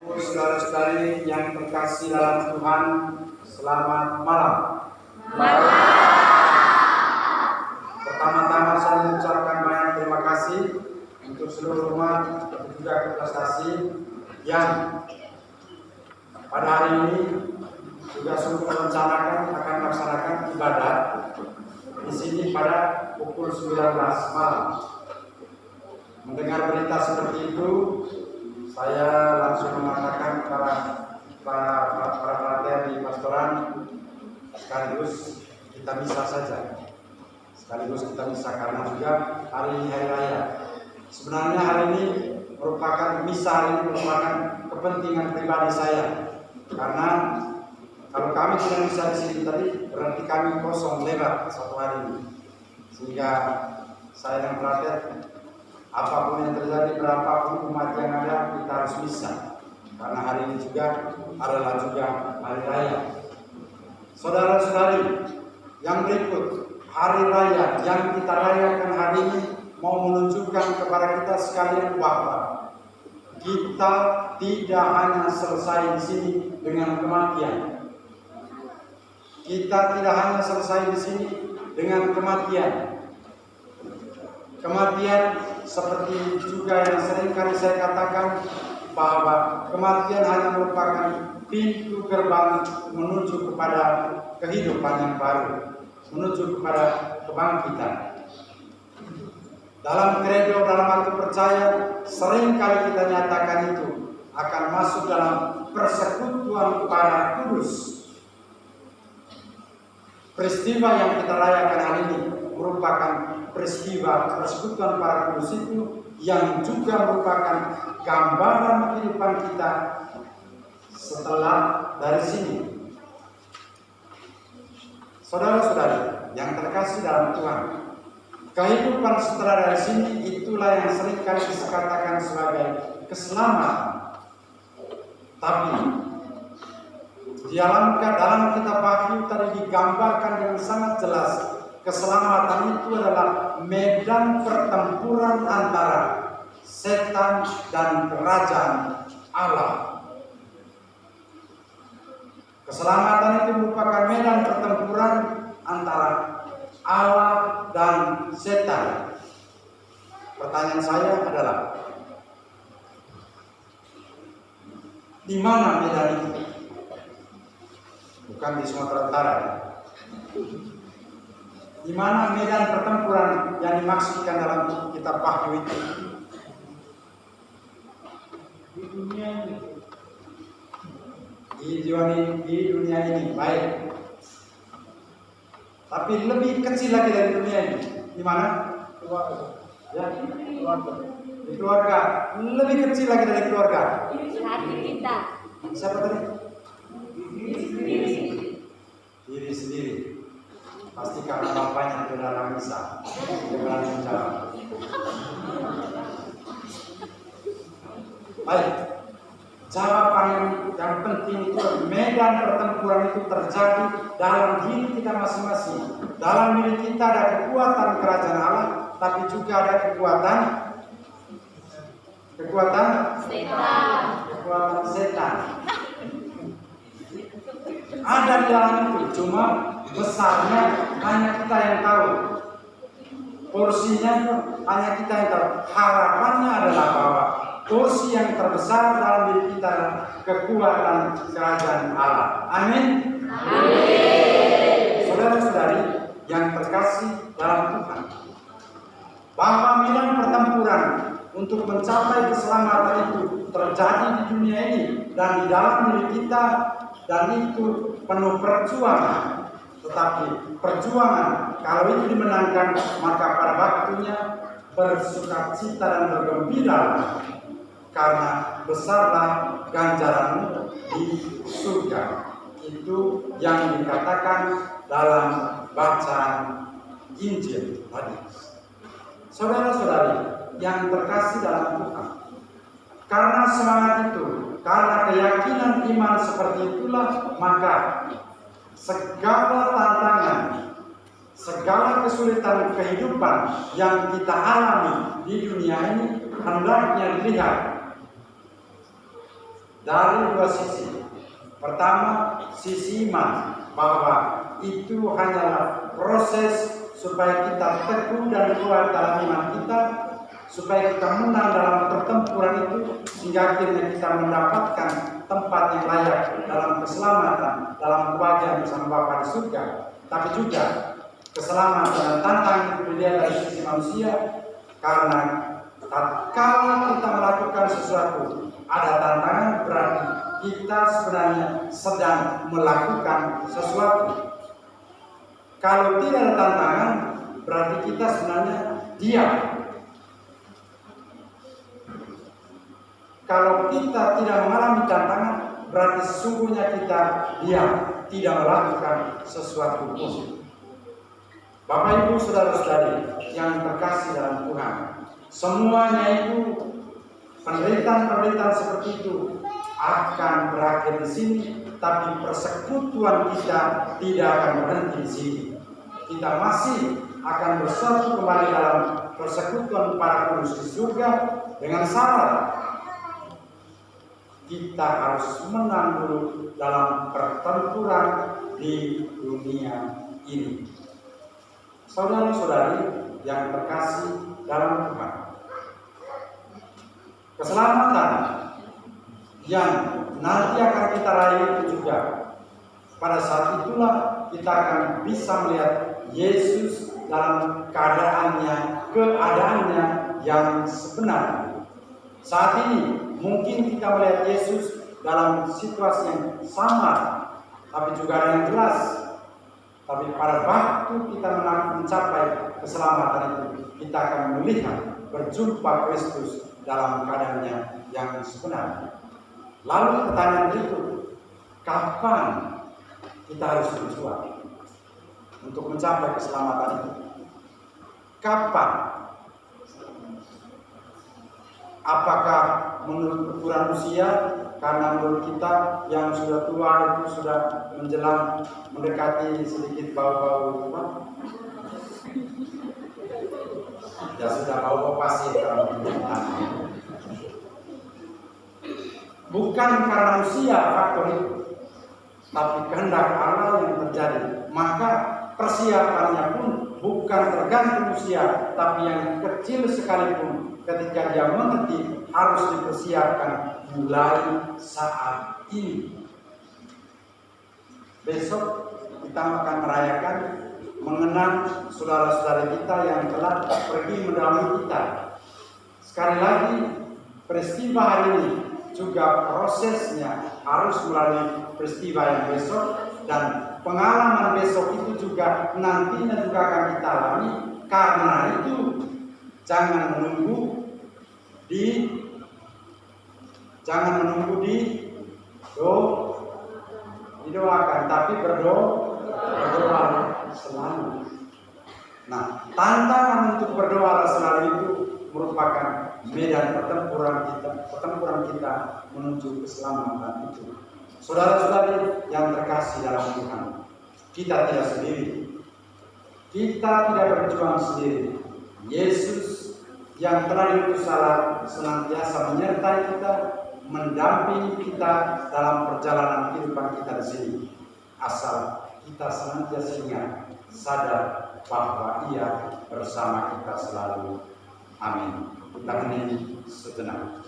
Saudara-saudari yang terkasih dalam Tuhan, selamat malam. Pertama-tama saya mengucapkan banyak terima kasih untuk seluruh umat dan juga prestasi yang pada hari ini juga sudah merencanakan akan melaksanakan ibadah di sini pada pukul 19 malam. Mendengar berita seperti itu, saya langsung mengatakan kepada para pelatihan di pastoran, sekaligus kita misa saja. Sekaligus kita misa karena juga hari ini hari raya. Sebenarnya hari ini merupakan misa, hari ini merupakan kepentingan pribadi saya. Karena kalau kami tidak bisa di sini tadi, berarti kami kosong lewat satu hari ini. Sehingga saya dan pelatihan, apapun yang terjadi, berapapun umat yang ada, kita harus bisa. Karena hari ini juga adalah juga hari raya. Saudara-saudari yang berikut, hari raya yang kita rayakan hari ini mau menunjukkan kepada kita sekalian bahwa kita tidak hanya selesai di sini dengan kematian. Kita tidak hanya selesai di sini dengan kematian. Kematian seperti juga yang sering kali saya katakan bahwa kematian hanya merupakan pintu gerbang menuju kepada kehidupan yang baru, menuju kepada kebangkitan. Dalam kredo, dalam arti percaya, sering kali kita nyatakan itu akan masuk dalam persekutuan para kudus. Peristiwa yang kita rayakan hari ini merupakan peristiwa persekutuan para kudus itu yang juga merupakan gambaran kehidupan kita setelah dari sini. Saudara-saudari yang terkasih dalam Tuhan, kehidupan setelah dari sini itulah yang sering kali dikatakan sebagai keselamatan. Tapi dalam kitab Wahyu tadi digambarkan dengan sangat jelas, keselamatan itu adalah medan pertempuran antara setan dan kerajaan Allah. Keselamatan itu merupakan medan pertempuran antara Allah dan setan. Pertanyaan saya adalah, di mana medan itu? Bukan di Sumatera Utara. Di mana medan pertempuran yang dimaksudkan dalam kitab Wahyu itu? Di dunia ini. Di dunia ini, baik. Tapi lebih kecil lagi dari dunia ini. Di mana? Keluarga. Ya, keluarga. Di keluarga. Lebih kecil lagi dari keluarga. Hati kita. Siapa tadi? Diri. Diri sendiri. Pasti karena bapaknya tidak dalam misa. Dia berani menjawab. Baik. Jawaban yang penting itu, medan pertempuran itu terjadi dalam diri kita masing-masing. Dalam diri kita ada kekuatan kerajaan Allah, tapi juga ada kekuatan Setan. Kekuatan setan. Ada di dalam itu, cuma besarnya hanya kita yang tahu. Porsinya hanya kita yang tahu. Harapannya adalah bahwa porsi yang terbesar dalam diri kita adalah kekuatan kerajaan Allah. Amin. Amin. Saudara-saudari yang terkasih dalam Tuhan, bahwa medan pertempuran untuk mencapai keselamatan itu terjadi di dunia ini dan di dalam diri kita, dan itu penuh perjuangan. Tetapi perjuangan kalau itu dimenangkan, maka pada waktunya bersukacita dan bergembira, karena besarlah ganjaranmu di surga. Itu yang dikatakan dalam bacaan Injil tadi. Saudara-saudari yang terkasih dalam Tuhan, karena semangat itu, karena keyakinan iman seperti itulah, maka segala tantangan, segala kesulitan kehidupan yang kita alami di dunia ini hendaknya dilihat dari dua sisi. Pertama, sisi iman, bahwa itu hanyalah proses supaya kita teguh dan kuat dalam iman kita, supaya kita menang dalam pertempuran itu, sehingga akhirnya kita mendapatkan tempat yang layak dalam keselamatan, dalam kebahagiaan bersama Bapa di surga. Tapi juga keselamatan dan tantangan itu dilihat dari sisi manusia, karena kalau kita melakukan sesuatu ada tantangan, berarti kita sebenarnya sedang melakukan sesuatu. Kalau tidak ada tantangan, berarti kita sebenarnya diam. Kalau kita tidak mengalami tantangan, berarti sesungguhnya kita diam, tidak melakukan sesuatu positif. Bapak Ibu saudara-saudari yang terkasih dalam Tuhan, semuanya itu penderitaan-penderitaan seperti itu akan berakhir di sini, tapi persekutuan kita tidak akan berhenti di sini. Kita masih akan bersatu kembali dalam persekutuan para kudus di surga, dengan syarat kita harus menang dulu dalam pertempuran di dunia ini. Saudara-saudari yang terkasih dalam Tuhan, keselamatan yang nanti akan kita raih itu juga, pada saat itulah kita akan bisa melihat Yesus dalam keadaannya yang sebenarnya. Saat ini mungkin kita melihat Yesus dalam situasi yang sama, tapi juga ada yang jelas. Tapi pada waktu kita mencapai keselamatan itu, kita akan melihat berjumpa Kristus dalam keadaannya yang sebenarnya. Lalu pertanyaan berikut, kapan kita harus berjuang untuk mencapai keselamatan itu? Kapan? Apakah menurut ukuran usia? Karena menurut kita yang sudah tua itu sudah menjelang mendekati sedikit bau-bau apa? Ya sudah bau-bau pasir kalau menurut. Bukan karena usia faktor itu, tapi kehendak Allah yang terjadi. Maka persiapannya pun bukan tergantung usia, tapi yang kecil sekalipun ketika dia mengerti harus dipersiapkan mulai saat ini. Besok kita akan merayakan mengenang saudara-saudara kita yang telah pergi mendahului kita. Sekali lagi, peristiwa hari ini juga prosesnya harus melalui peristiwa yang besok, dan pengalaman besok itu juga nantinya juga akan kita alami. Karena itu jangan menunggu didoakan, tapi berdoa selalu. Nah, tantangan untuk berdoa selalu itu merupakan medan pertempuran kita menuju keselamatan itu. Saudara-saudari yang terkasih dalam Tuhan, kita tidak sendiri. Kita tidak berjuang sendiri. Yesus yang telah diutus Allah senantiasa menyertai kita, mendampingi kita dalam perjalanan kehidupan kita di sini. Asal kita senantiasa ingat, sadar bahwa Ia bersama kita selalu. Amin. Kita hening sejenak.